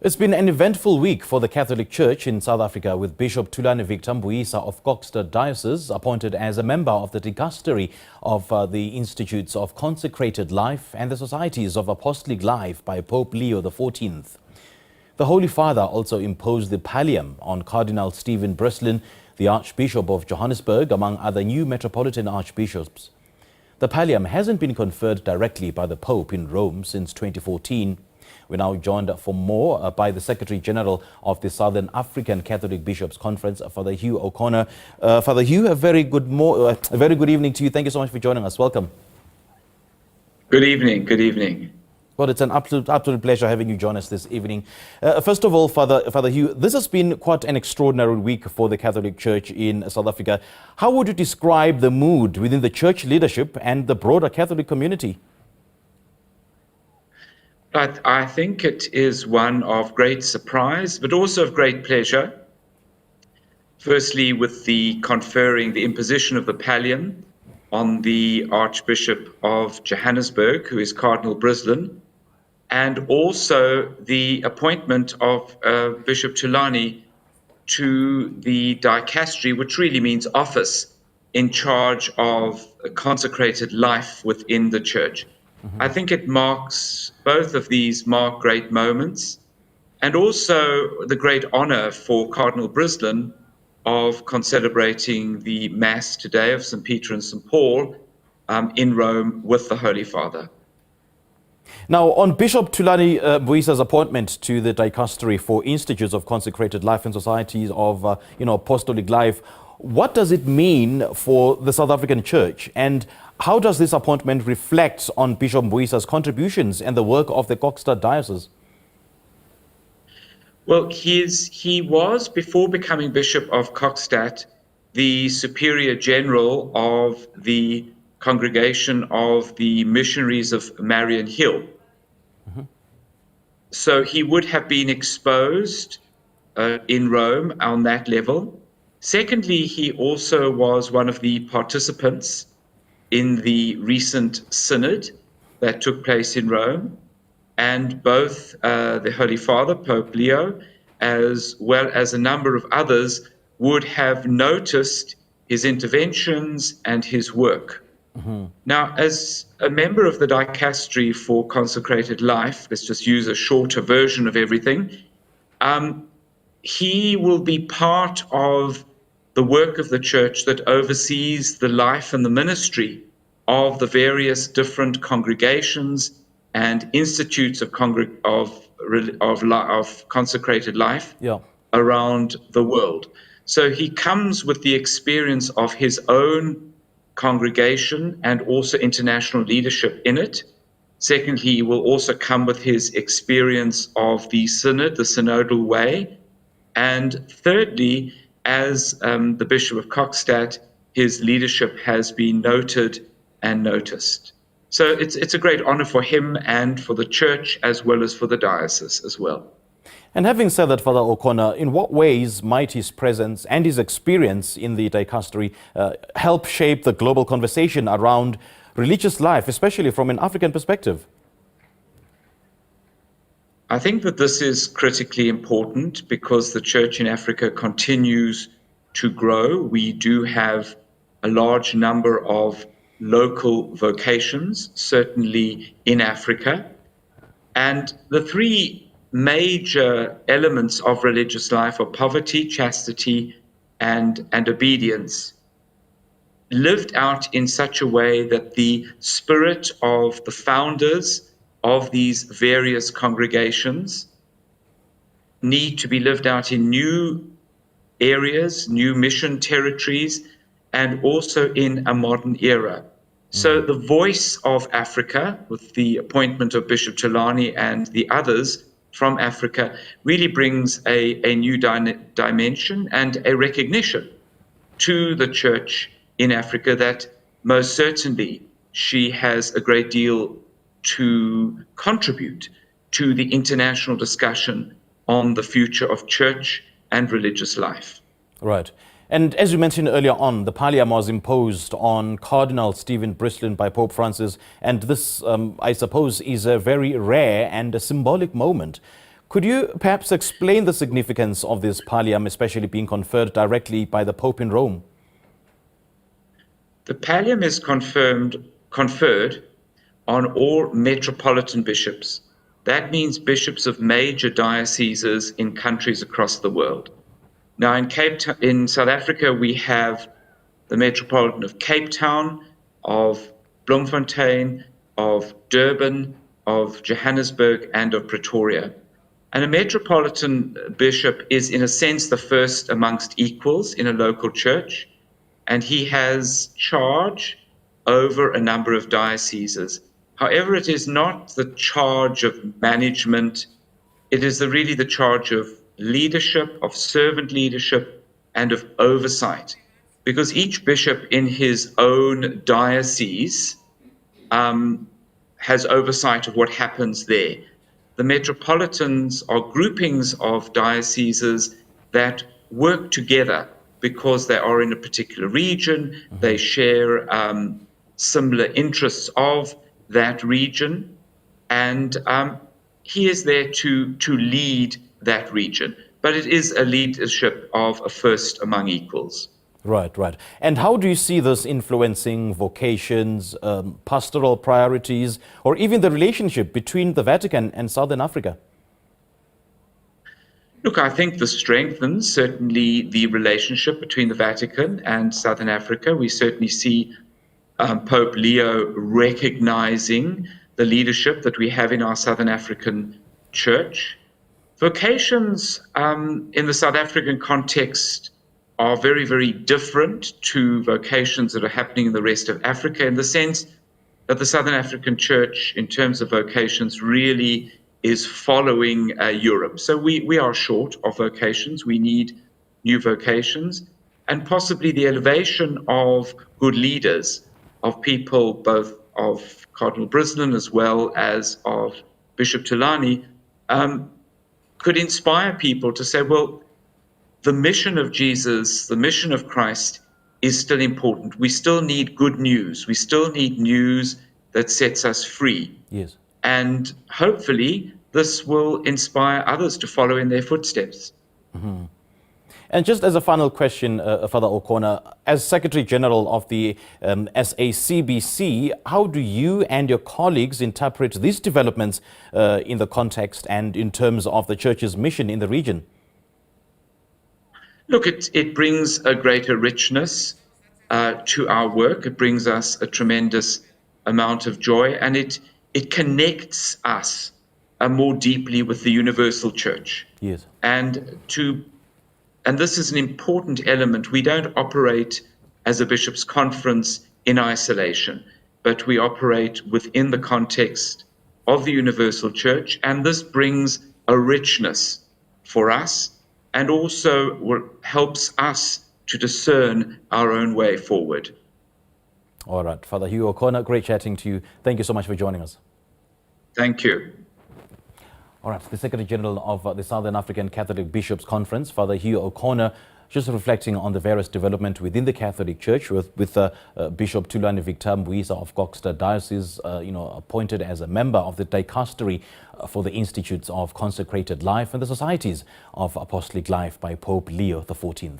It's been an eventful week for the Catholic Church in South Africa, with Bishop Thulani Mbuyisa of Kokstad Diocese appointed as a member of the Dicastery of the Institutes of Consecrated Life and the Societies of Apostolic Life by Pope Leo XIV. The Holy Father also imposed the pallium on Cardinal Stephen Brislin, the Archbishop of Johannesburg, among other new Metropolitan Archbishops. The pallium hasn't been conferred directly by the Pope in Rome since 2014. We're now joined for more by the Secretary General of the Southern African Catholic Bishops Conference, Father Hugh O'Connor. Father Hugh, a very good evening to you. Thank you so much for joining us. Welcome. Good evening. Good evening. Well, it's an absolute pleasure having you join us this evening. First of all, Father Hugh, this has been quite an extraordinary week for the Catholic Church in South Africa. How would you describe the mood within the church leadership and the broader Catholic community? I think it is one of great surprise, but also of great pleasure. Firstly, with the imposition of the pallium on the Archbishop of Johannesburg, who is Cardinal Brislin, and also the appointment of Bishop Thulani to the Dicastery, which really means office, in charge of consecrated life within the Church. I think both of these mark great moments, and also the great honor for Cardinal Brislin of celebrating the Mass today of St. Peter and St. Paul in Rome with the Holy Father. Now, on Bishop Thulani Mbuyisa's appointment to the Dicastery for Institutes of Consecrated Life and Societies of Apostolic Life, what does it mean for the South African Church, and how does this appointment reflect on Bishop Mbuyisa's contributions and the work of the Kokstad Diocese? Well, he was, before becoming Bishop of Kokstad, the Superior General of the Congregation of the Missionaries of Marian Hill. So he would have been exposed in Rome on that level. Secondly, he also was one of the participants in the recent synod that took place in Rome, and both the Holy Father, Pope Leo, as well as a number of others, would have noticed his interventions and his work. Now, as a member of the Dicastery for Consecrated Life, let's just use a shorter version of everything, he will be part of the work of the Church that oversees the life and the ministry of the various different congregations and institutes of consecrated life around the world. So he comes with the experience of his own congregation and also international leadership in it. Secondly, he will also come with his experience of the synod, the synodal way. And thirdly, as the Bishop of Kokstad, his leadership has been noted and noticed. So it's a great honor for him and for the Church, as well as for the diocese as well. And having said that, Father O'Connor, in what ways might his presence and his experience in the Dicastery help shape the global conversation around religious life, especially from an African perspective? I think that this is critically important because the Church in Africa continues to grow. We do have a large number of local vocations, certainly in Africa. And the three major elements of religious life are poverty, chastity, and obedience, lived out in such a way that the spirit of the founders of these various congregations need to be lived out in new areas, new mission territories, and also in a modern era. So the voice of Africa, with the appointment of Bishop Thulani and the others from Africa, really brings a new dimension and a recognition to the Church in Africa that most certainly she has a great deal to contribute to the international discussion on the future of church and religious life. Right. And as you mentioned earlier on, the pallium was imposed on Cardinal Stephen Brislin by Pope Francis, and this, I suppose, is a very rare and a symbolic moment. Could you perhaps explain the significance of this pallium, especially being conferred directly by the Pope in Rome? The pallium is conferred on all metropolitan bishops. That means bishops of major dioceses in countries across the world. Now, in South Africa, we have the Metropolitan of Cape Town, of Bloemfontein, of Durban, of Johannesburg, and of Pretoria. And a metropolitan bishop is, in a sense, the first amongst equals in a local church, and he has charge over a number of dioceses. However, it is not the charge of management, it is really the charge of leadership, of servant leadership, and of oversight. Because each bishop in his own diocese has oversight of what happens there. The metropolitans are groupings of dioceses that work together because they are in a particular region, they share similar interests of that region, and he is there to lead that region. But it is a leadership of a first among equals. Right, right. And how do you see this influencing vocations, pastoral priorities, or even the relationship between the Vatican and Southern Africa? Look, I think this strengthens certainly the relationship between the Vatican and Southern Africa. We certainly see Pope Leo recognizing the leadership that we have in our Southern African church. Vocations in the South African context are very, very different to vocations that are happening in the rest of Africa, in the sense that the Southern African Church, in terms of vocations, really is following Europe. So we are short of vocations. We need new vocations, and possibly the elevation of good leaders, of people both of Cardinal Brislin as well as of Bishop Thulani, could inspire people to say, well, the mission of Jesus, the mission of Christ is still important. We still need good news. We still need news that sets us free. Yes. And hopefully this will inspire others to follow in their footsteps. Mm-hmm. And just as a final question, Father O'Connor, as Secretary General of the SACBC, how do you and your colleagues interpret these developments in the context and in terms of the Church's mission in the region? Look, it brings a greater richness to our work. It brings us a tremendous amount of joy, and it connects us more deeply with the universal church. Yes. And this is an important element. We don't operate as a bishops' conference in isolation, but we operate within the context of the universal church, and this brings a richness for us, and also helps us to discern our own way forward. All right, Father Hugh O'Connor, great chatting to you. Thank you so much for joining us. Thank you. All right, the Secretary General of the Southern African Catholic Bishops' Conference, Father Hugh O'Connor, just reflecting on the various development within the Catholic Church with Bishop Thulani Mbuyisa of Kokstad Diocese, appointed as a member of the Dicastery for the Institutes of Consecrated Life and the Societies of Apostolic Life by Pope Leo XIV.